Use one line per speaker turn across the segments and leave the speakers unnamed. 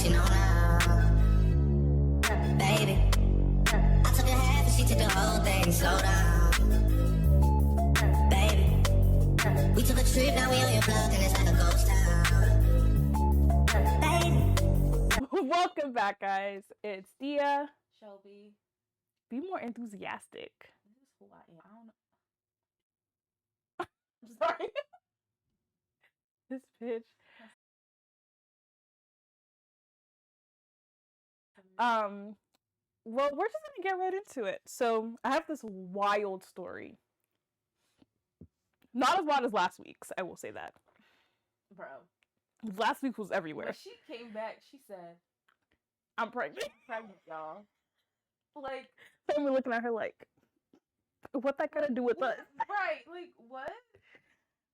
taking on her. Baby, I took a half and she took the whole thing. Slow down. Baby, we took a trip, now we on your block and it's like a ghost town. Baby.
Welcome back, guys. It's Dia.
Shelby.
Be more enthusiastic.
This is who I am. I don't know. I'm sorry.
This bitch. Well, we're just gonna get right into it. So I have this wild story. Not as wild as last week's, I will say that.
Bro.
Last week was everywhere.
When she came back, she said,
I'm pregnant.
I'm pregnant, y'all. Like,
So we're looking at her like, what that gotta do with us?
Right, like, what?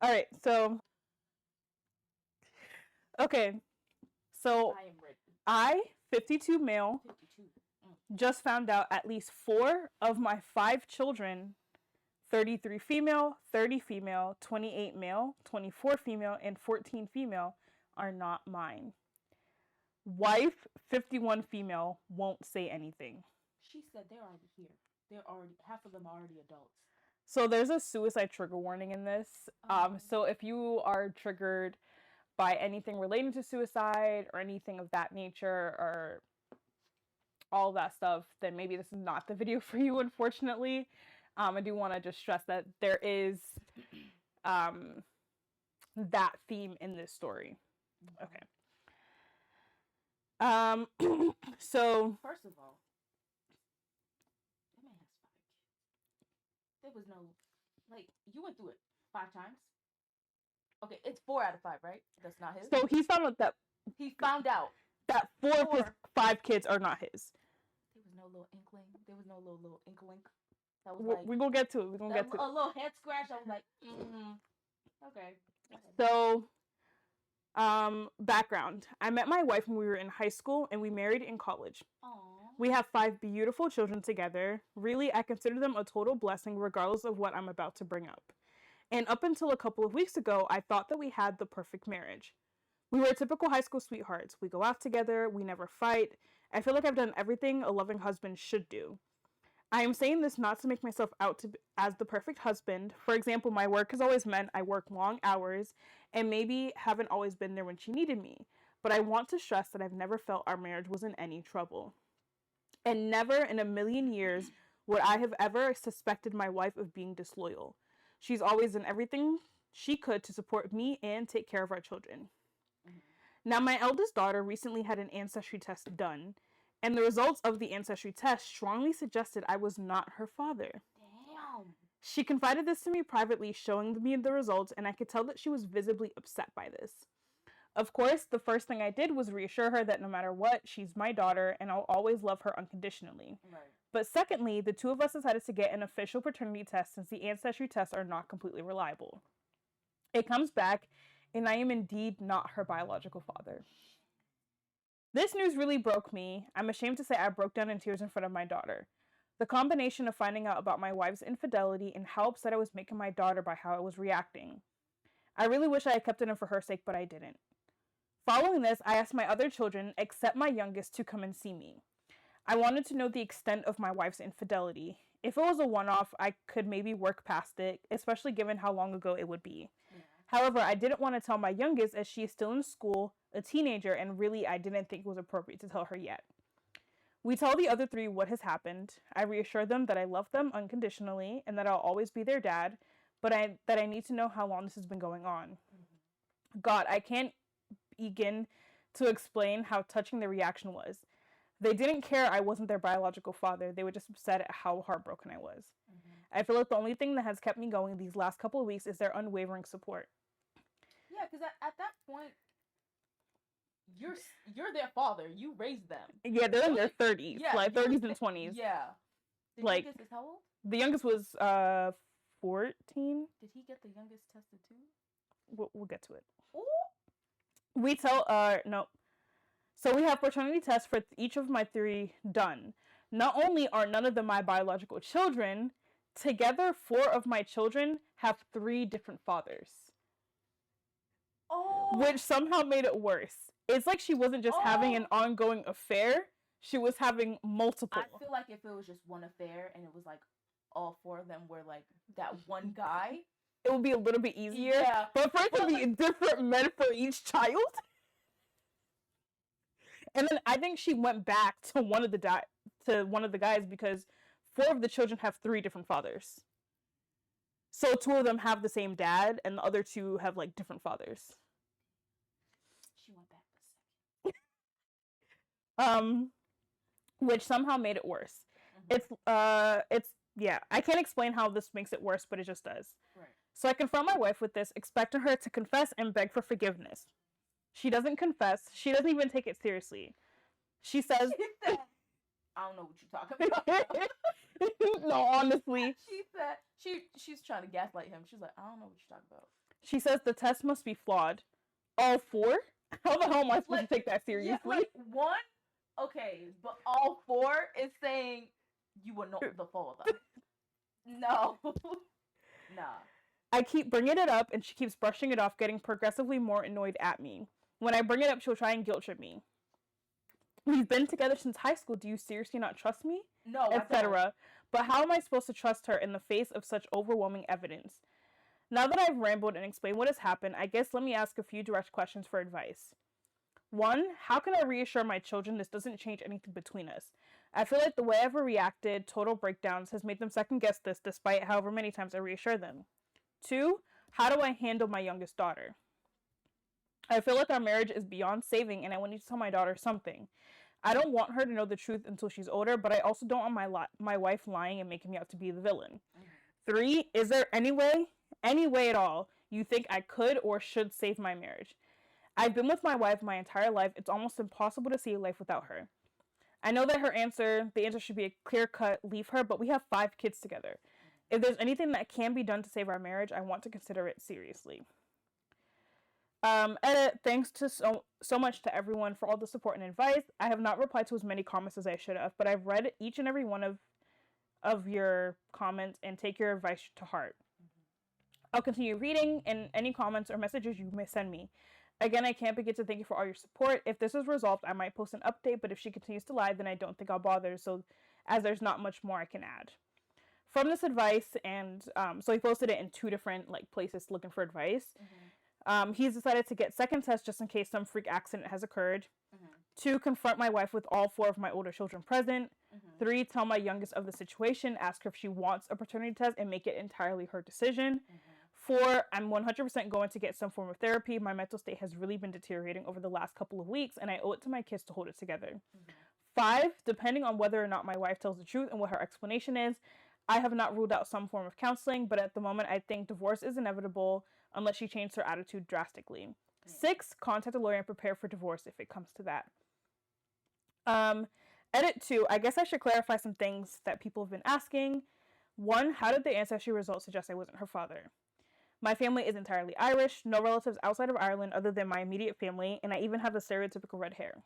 Alright, so okay. So
I am ready.
I, 52 male,
52.
just found out at least 4 of my 5 children, 33 female, 30 female, 28 male, 24 female, and 14 female, are not mine. Wife, 51 female, won't say anything.
She said they're already here. Half of them are already adults.
So there's a suicide trigger warning in this. So if you are triggered by anything relating to suicide or anything of that nature or all that stuff, then maybe this is not the video for you, unfortunately. I do want to just stress that there is that theme in this story. Okay. So
First of all, that man has 5 kids. There was no, like, you went through it 5 times. Okay, it's 4 out of 5, right? That's not his.
So he found out that
He found out.
that 4 of his 5 kids are not his.
There was no little inkling. There was no little inkling. That was like,
We're gonna get to it. We're gonna get to
a
it.
little head scratch. I was like, okay.
So, background. I met my wife when we were in high school and we married in college.
Aww.
We have 5 beautiful children together. Really, I consider them a total blessing regardless of what I'm about to bring up. And up until a couple of weeks ago, I thought that we had the perfect marriage. We were typical high school sweethearts. We go out together. We never fight. I feel like I've done everything a loving husband should do. I am saying this not to make myself out as the perfect husband. For example, my work has always meant I work long hours and maybe haven't always been there when she needed me. But I want to stress that I've never felt our marriage was in any trouble. And never in a million years would I have ever suspected my wife of being disloyal. She's always done everything she could to support me and take care of our children. Now, my eldest daughter recently had an ancestry test done, and the results of the ancestry test strongly suggested I was not her father.
Damn.
She confided this to me privately, showing me the results, and I could tell that she was visibly upset by this. Of course, the first thing I did was reassure her that no matter what, she's my daughter, and I'll always love her unconditionally.
Right.
But secondly, the two of us decided to get an official paternity test since the ancestry tests are not completely reliable. It comes back, and I am indeed not her biological father. This news really broke me. I'm ashamed to say I broke down in tears in front of my daughter. The combination of finding out about my wife's infidelity and how upset I was making my daughter by how I was reacting. I really wish I had kept it in for her sake, but I didn't. Following this, I asked my other children, except my youngest, to come and see me. I wanted to know the extent of my wife's infidelity. If it was a one-off, I could maybe work past it, especially given how long ago it would be.
Yeah.
However, I didn't want to tell my youngest as she is still in school, a teenager, and really I didn't think it was appropriate to tell her yet. We tell the other 3 what has happened. I reassure them that I love them unconditionally and that I'll always be their dad, but that I need to know how long this has been going on. Mm-hmm. God, I can't begin to explain how touching the reaction was. They didn't care I wasn't their biological father. They were just upset at how heartbroken I was. Mm-hmm. I feel like the only thing that has kept me going these last couple of weeks is their unwavering support.
Yeah, because at that point, you're their father. You raised them.
Yeah, they're in their 30s.
Yeah,
like 30s and 20s.
Yeah. The
like,
youngest is how old?
The youngest was 14.
Did he get the youngest tested too?
We'll get to it.
Ooh.
We tell, no. So we have paternity tests for each of my 3 done. Not only are none of them my biological children, together 4 of my children have 3 different fathers.
Oh.
Which somehow made it worse. It's like she wasn't just having an ongoing affair. She was having multiple.
I feel like if it was just one affair and it was like all 4 of them were like that one guy,
it would be a little bit easier.
Yeah.
But for it to be different men for each child. And then I think she went back to one of the guys because 4 of the children have 3 different fathers. So 2 of them have the same dad, and the other 2 have like different fathers.
She went back for a
second. Which somehow made it worse. It's yeah. I can't explain how this makes it worse, but it just does.
Right.
So I confront my wife with this, expecting her to confess and beg for forgiveness. She doesn't confess. She doesn't even take it seriously. She says,
I don't know what you're talking about.
No, honestly.
She said she's trying to gaslight him. She's like, I don't know what you're talking about.
She says the test must be flawed. All 4? How the hell am I supposed to take that seriously?
Yeah, like 1, okay, but all 4 is saying you were not the father. No. Nah.
I keep bringing it up, and she keeps brushing it off, getting progressively more annoyed at me. When I bring it up, she'll try and guilt trip me. We've been together since high school. Do you seriously not trust me?
No,
etc. But how am I supposed to trust her in the face of such overwhelming evidence? Now that I've rambled and explained what has happened, I guess let me ask a few direct questions for advice. 1, how can I reassure my children this doesn't change anything between us? I feel like the way I've reacted, total breakdowns, has made them second guess this despite however many times I reassure them. 2, how do I handle my youngest daughter? I feel like our marriage is beyond saving, and I want to tell my daughter something. I don't want her to know the truth until she's older, but I also don't want my wife lying and making me out to be the villain. 3, is there any way at all, you think I could or should save my marriage? I've been with my wife my entire life. It's almost impossible to see a life without her. I know that the answer should be a clear cut, leave her, but we have 5 kids together. If there's anything that can be done to save our marriage, I want to consider it seriously. Edit, thanks to so much to everyone for all the support and advice. I have not replied to as many comments as I should have, but I've read each and every one of your comments and take your advice to heart. I'll continue reading and any comments or messages you may send me. Again, I can't begin to thank you for all your support. If this is resolved, I might post an update, but if she continues to lie, then I don't think I'll bother, so as there's not much more I can add. From this advice, and so he posted it in 2 different places looking for advice. He's decided to get second test just in case some freak accident has occurred. 2, confront my wife with all 4 of my older children present. 3, tell my youngest of the situation, ask her if she wants a paternity test and make it entirely her decision. 4, I'm 100% going to get some form of therapy. My mental state has really been deteriorating over the last couple of weeks, and I owe it to my kids to hold it together. 5, depending on whether or not my wife tells the truth and what her explanation is, I have not ruled out some form of counseling, but at the moment I think divorce is inevitable unless she changes her attitude drastically. 6, contact a lawyer and prepare for divorce if it comes to that. Edit 2, I guess I should clarify some things that people have been asking. 1, how did the ancestry results suggest I wasn't her father? My family is entirely Irish, no relatives outside of Ireland other than my immediate family, and I even have the stereotypical red hair.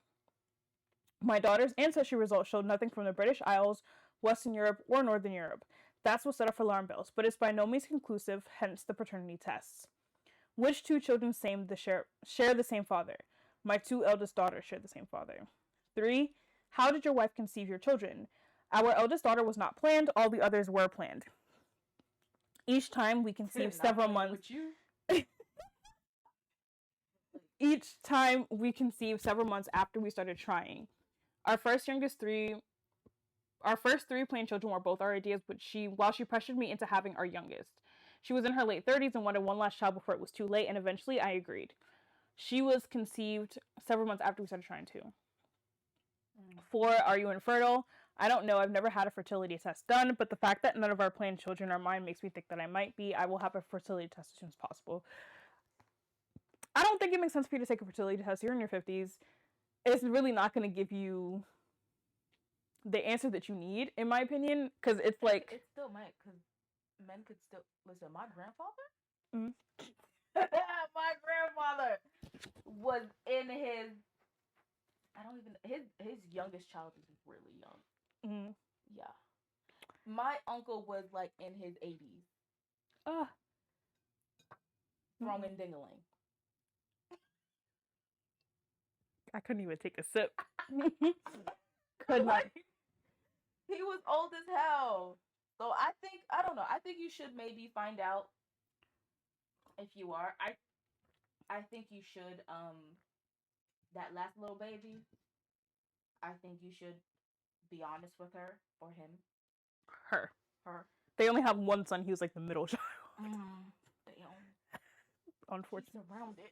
My daughter's ancestry results showed nothing from the British Isles, Western Europe, or Northern Europe. That's what set off alarm bells, but it's by no means conclusive, hence the paternity tests. Which 2 children share the same father? My 2 eldest daughters share the same father. 3, how did your wife conceive your children? Our eldest daughter was not planned, all the others were planned. Each time we conceived several months. Each time we conceived several months after we started trying. Our first 3 planned children were both our ideas, but while she pressured me into having our youngest. She was in her late 30s and wanted one last child before it was too late, and eventually I agreed. She was conceived several months after we started trying too. 4, are you infertile? I don't know. I've never had a fertility test done, but the fact that none of our planned children are mine makes me think that I might be. I will have a fertility test as soon as possible. I don't think it makes sense for you to take a fertility test. You're in your 50s. It's really not going to give you the answer that you need, in my opinion, because it's like...
It still might, because men could still... Listen, my grandfather?
Mm-hmm.
My grandfather was in his... His youngest child is really young.
Mm-hmm.
Yeah. My uncle was in his 80s. Throwing ding-a-ling.
I couldn't even take a sip. Could not.
Like, he was old as hell. So I don't know. I think you should maybe find out if you are. I think you should that last little baby. I think you should be honest with her or him.
Her.
Her.
They only have one son. He was like the middle child.
Damn.
Unfortunately.
Surrounded.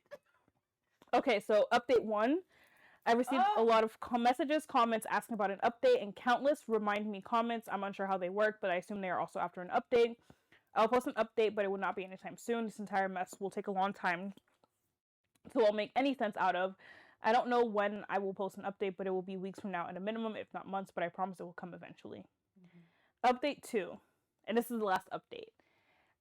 Okay, so update 1. I received a lot of messages, comments asking about an update, and countless remind me comments. I'm unsure how they work, but I assume they are also after an update. I'll post an update, but it will not be anytime soon. This entire mess will take a long time to all make any sense out of. I don't know when I will post an update, but it will be weeks from now at a minimum, if not months, but I promise it will come eventually. Update 2, and this is the last update.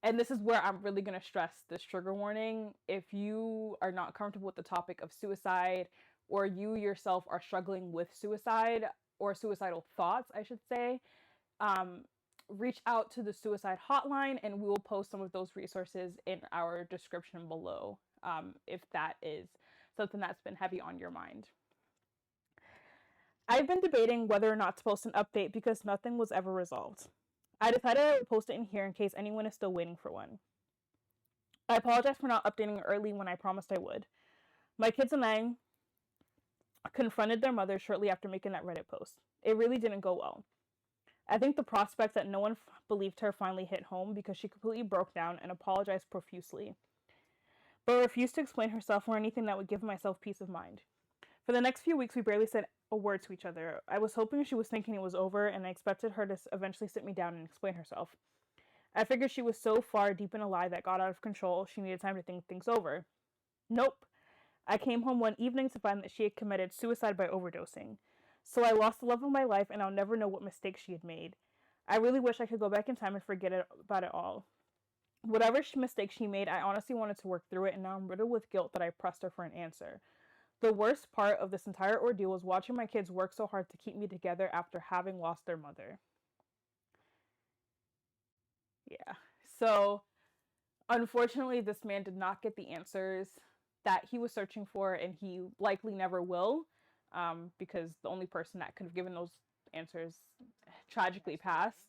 And this is where I'm really going to stress this trigger warning. If you are not comfortable with the topic of suicide, or you yourself are struggling with suicide or suicidal thoughts, I should say, reach out to the suicide hotline, and we will post some of those resources in our description below, if that is something that's been heavy on your mind. I've been debating whether or not to post an update because nothing was ever resolved. I decided I would post it in here in case anyone is still waiting for one. I apologize for not updating early when I promised I would. My kids and I confronted their mother shortly after making that Reddit post. It really didn't go well. I think the prospect that no one believed her finally hit home because she completely broke down and apologized profusely, but refused to explain herself or anything that would give myself peace of mind. For the next few weeks, we barely said a word to each other. I was hoping she was thinking it was over, and I expected her to eventually sit me down and explain herself. I figured she was so far deep in a lie that got out of control, she needed time to think things over. Nope. I came home one evening to find that she had committed suicide by overdosing. So I lost the love of my life, and I'll never know what mistakes she had made. I really wish I could go back in time and forget about it all. Whatever mistake she made, I honestly wanted to work through it, and now I'm riddled with guilt that I pressed her for an answer. The worst part of this entire ordeal was watching my kids work so hard to keep me together after having lost their mother. Yeah. So, unfortunately, this man did not get the answers that he was searching for, and he likely never will, because the only person that could have given those answers tragically passed.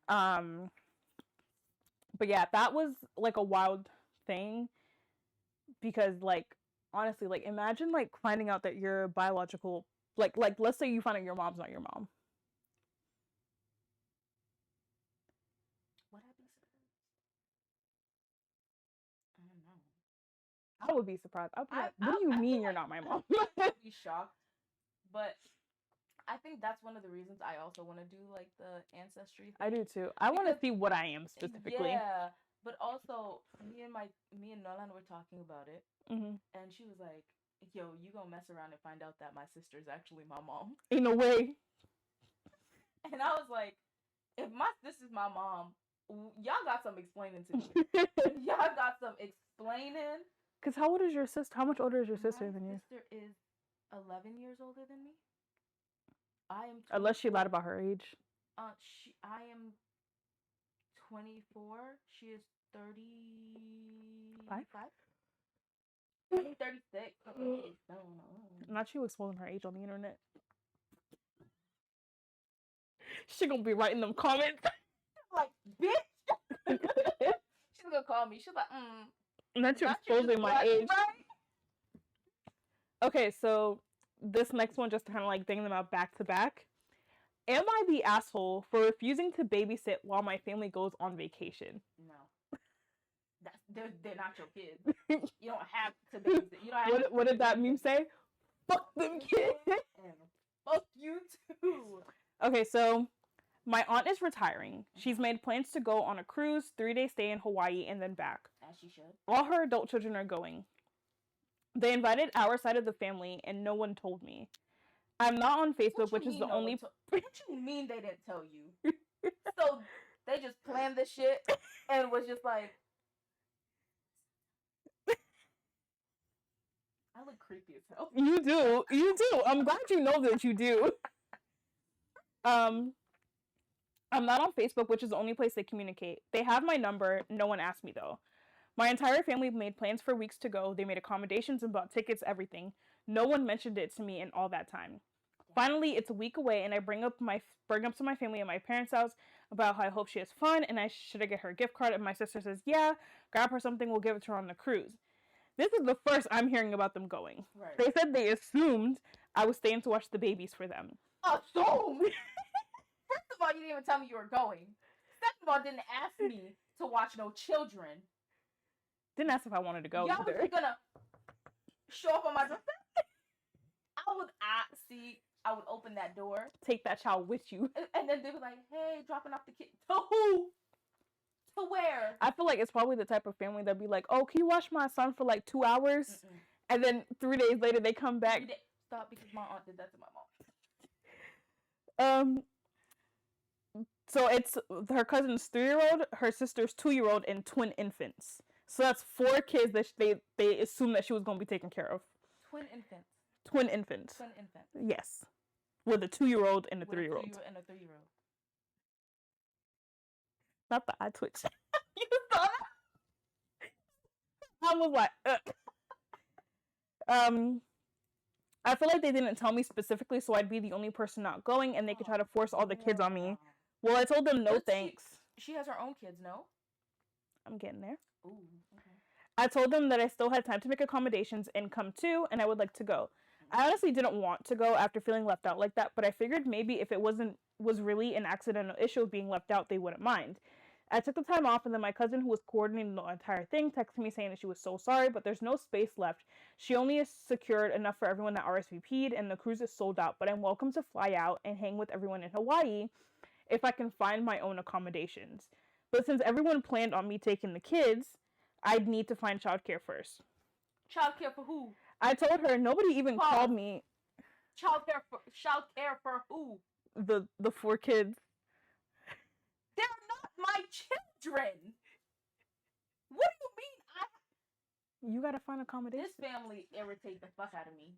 But yeah, that was like a wild thing, because like, honestly, like, imagine like finding out that your biological, like let's say you find out your mom's not your mom.
What happens to them? I don't know.
I would be surprised. I'd be like, what do you mean you're not my mom?
I'd be shocked. But I think that's one of the reasons I also want to do like the ancestry thing.
I do too. I want to see what I am specifically.
Yeah, but also me and Nolan were talking about it, and she was like, "Yo, you gonna mess around and find out that my sister is actually my mom?"
In a way.
And I was like, "If this is my mom, y'all got some explaining to do. Y'all got some explaining."
Cause how old is your sister? How much older is your sister than you?
My sister is 11 years older than me. I am.
Unless she lied about her age.
I am 24. She is 35. 36.
Not you exposing her age on the internet. She gonna be writing them comments.
Like, bitch. She's gonna call me. She's like,
Not you exposing my age. Right? Okay, so this next one, just to kind of like bang them out back to back. Am I the asshole for refusing to babysit while my family goes on vacation?
No. They're not your kids. You don't have to babysit. You don't have
what did that meme say? Fuck them kids.
And fuck you too.
Okay, so my aunt is retiring. She's made plans to go on a cruise, 3-day stay in Hawaii, and then back.
As she should.
All her adult children are going. They invited our side of the family, and no one told me. I'm not on Facebook, which is the only...
What you mean they didn't tell you? So they just planned this shit and was just like... I look creepy as hell.
You do. I'm glad you know that you do. I'm not on Facebook, which is the only place they communicate. They have my number. No one asked me, though. My entire family made plans for weeks to go. They made accommodations and bought tickets, everything. No one mentioned it to me in all that time. Finally, it's a week away, and I bring up to my family at my parents' house about how I hope she has fun, and should I get her a gift card? And my sister says, yeah, grab her something, we'll give it to her on the cruise. This is the first I'm hearing about them going.
Right.
They said they assumed I was staying to watch the babies for them.
Assumed? First of all, you didn't even tell me you were going. Second of all, didn't ask me to watch no children.
Didn't ask if I wanted to go
Y'all
either.
was gonna show up on my doorstep? I would open that door.
Take that child with you.
And then they were like, hey, dropping off the kid. To who? To where?
I feel like it's probably the type of family that'd be like, oh, can you watch my son for like 2 hours?
Mm-mm.
And then 3 days later they come back.
Stop, because my aunt did that to my mom.
So it's her cousin's 3-year-old, her sister's 2-year-old, and twin infants. So that's 4 kids that they assumed that she was going to be taken care of.
Twin infants.
Twin infants.
Twin infants.
Yes. With a 2-year-old and a 3-year-old.
And a 3-year-old.
Not the eye twitch. You saw that? I was like, I feel like they didn't tell me specifically, so I'd be the only person not going, and they could try to force all the kids on me. Well, I told them no
But
thanks.
She has her own kids, no?
I'm getting there.
Ooh, okay.
I told them that I still had time to make accommodations and come too, and I would like to go. I honestly didn't want to go after feeling left out like that, but I figured maybe if it was really an accidental issue of being left out, they wouldn't mind. I took the time off, and then my cousin, who was coordinating the entire thing, texted me saying that she was so sorry, but there's no space left. She only has secured enough for everyone that RSVP'd, and the cruise is sold out, but I'm welcome to fly out and hang with everyone in Hawaii if I can find my own accommodations. But since everyone planned on me taking the kids, I'd need to find childcare first.
Childcare for who?
I told her nobody even called me.
Childcare for who?
The 4 kids.
They're not my children. What do you mean?
You gotta find accommodations.
This family irritates the fuck out of me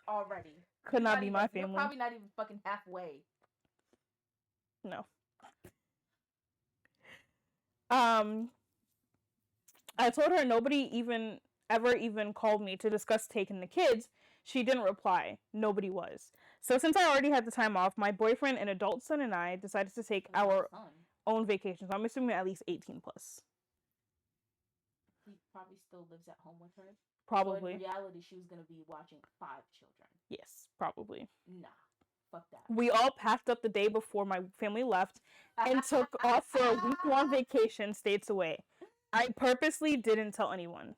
already.
Could not be my family.
You're probably not even fucking halfway.
No. I told her nobody ever called me to discuss taking the kids. She didn't reply. Nobody was. So since I already had the time off, my boyfriend, an adult son, and I decided to take our own vacations. I'm assuming at least 18 plus.
He probably still lives at home with her.
Probably.
So in reality, she was gonna be watching 5 children.
Yes, probably.
Nah, fuck that.
We all packed up the day before my family left and took off for a week-long vacation states away. I purposely didn't tell anyone.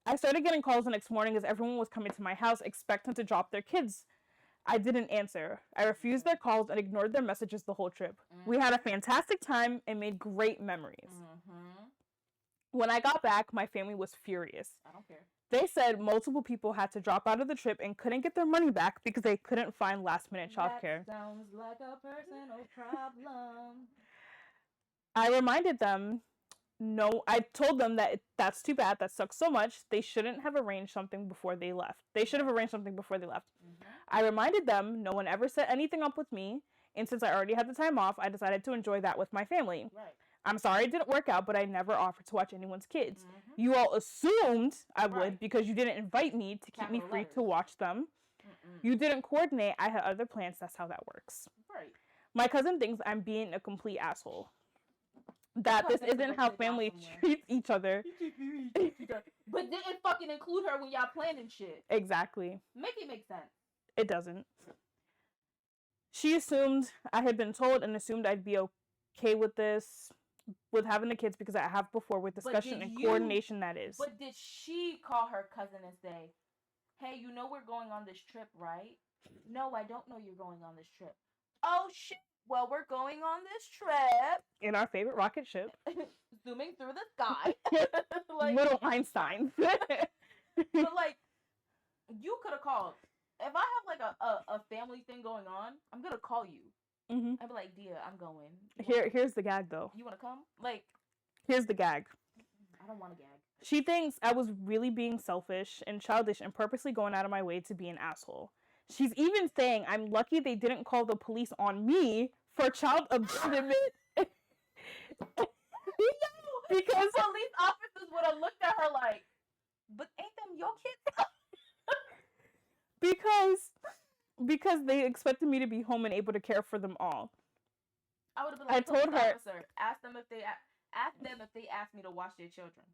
I started getting calls the next morning as everyone was coming to my house expecting to drop their kids. I didn't answer. I refused their calls and ignored their messages the whole trip. Mm-hmm. We had a fantastic time and made great memories. Mm-hmm. When I got back, my family was furious.
I don't care.
They said multiple people had to drop out of the trip and couldn't get their money back because they couldn't find last-minute childcare.
That sounds like a personal problem.
I reminded them, I told them that that's too bad. That sucks so much. They shouldn't have arranged something before they left. Mm-hmm. I reminded them no one ever set anything up with me, and since I already had the time off, I decided to enjoy that with my family. Right. I'm sorry it didn't work out, but I never offered to watch anyone's kids. Mm-hmm. You all assumed I would because you didn't invite me to keep me free to watch them. Mm-mm. You didn't coordinate. I had other plans. That's how that works. Right. My cousin thinks I'm being a complete asshole. That this isn't how family treats each other.
But didn't fucking include her when y'all planning shit.
Exactly.
Make it make sense.
It doesn't. She assumed I had been told and assumed I'd be okay with this, with having the kids, because I have before with discussion and coordination, that is.
But did she call her cousin and say, hey, you know we're going on this trip, right? No, I don't know you're going on this trip. Oh, shit. Well, we're going on this trip.
In our favorite rocket ship.
Zooming through the sky.
Like, little Einstein.
But, like, you could have called. If I have, like, a family thing going on, I'm going to call you. Mm-hmm. I'd be like, Dia, I'm going.
Here's the gag, though.
You want to come? Like.
Here's the gag.
I don't want a gag.
She thinks I was really being selfish and childish and purposely going out of my way to be an asshole. She's even saying I'm lucky they didn't call the police on me for child abandonment. Because
police officers would have looked at her like, but ain't them your kids?
because they expected me to be home and able to care for them all.
I would have been
I
like,
told
"Police
her-
officer, ask them if they asked me to watch their children.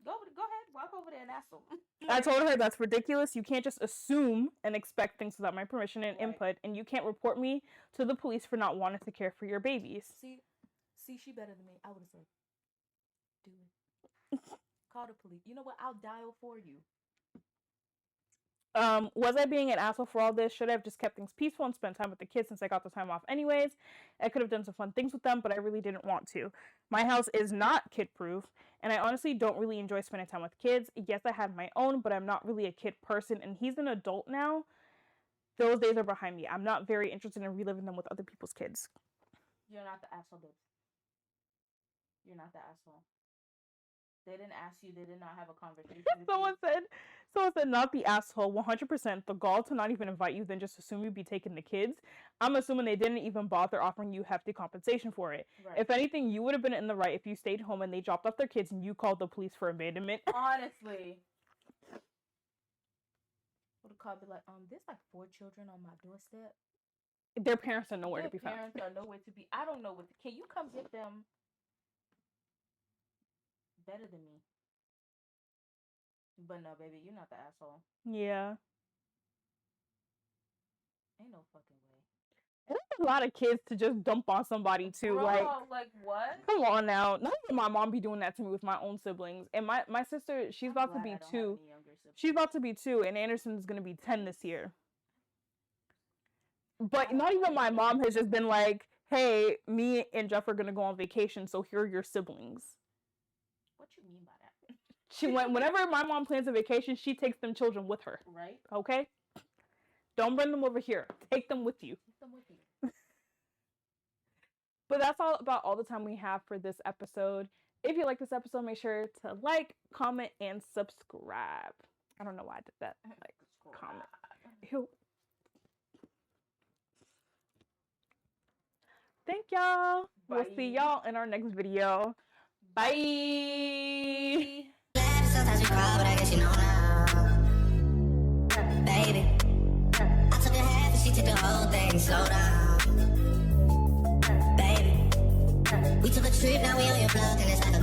Go ahead, walk over there and ask them."
I told her that's ridiculous. You can't just assume and expect things without my permission and
Right.
input, and you can't report me to the police for not wanting to care for your babies.
See, she better than me. I would have said, "Do it. Call the police. You know what? I'll dial for you."
Was I being an asshole for all this? Should I have just kept things peaceful and spent time with the kids since I got the time off anyways? I could have done some fun things with them, but I really didn't want to. My house is not kid-proof, and I honestly don't really enjoy spending time with kids. Yes, I had my own, but I'm not really a kid person, and he's an adult now. Those days are behind me. I'm not very interested in reliving them with other people's kids.
You're not the asshole, bitch. You're not the asshole. They didn't ask you. They did not have a conversation with
Someone
you.
said, not the asshole, 100%. The gall to not even invite you, then just assume you'd be taking the kids. I'm assuming they didn't even bother offering you hefty compensation for it.
Right.
If anything, you would have been in the right if you stayed home and they dropped off their kids and you called the police for abandonment.
Honestly. Would have called, be like, there's like 4 children on my doorstep.
Their parents are nowhere
Their
to be found.
parents are nowhere to be. I don't know what. Can you come get them? Better than me. But no, baby, you're not the asshole.
Yeah.
Ain't no fucking way.
And that's a lot of kids to just dump on somebody too.
Bro,
like
what?
come on now. Not even my mom be doing that to me with my own siblings. And my sister, she's about to be 2. She's about to be 2, and Anderson's gonna be 10 this year. But not even my mom has just been like, hey, me and Jeff are gonna go on vacation, so here are your siblings.
What you mean by that?
She went, whenever my mom plans a vacation, she takes them children with her.
Right?
Okay? Don't bring them over here. Take them with you.
Take them with you.
But that's all the time we have for this episode. If you like this episode, make sure to like, comment, and subscribe. I don't know why I did that. Like, comment. Ew. Thank y'all. We'll see y'all in our next video. Bye.
Sometimes we cry, but I guess you know now. Baby, I took a half and she took the whole thing. Slow down. Baby, we took a trip, now we on your block and it's like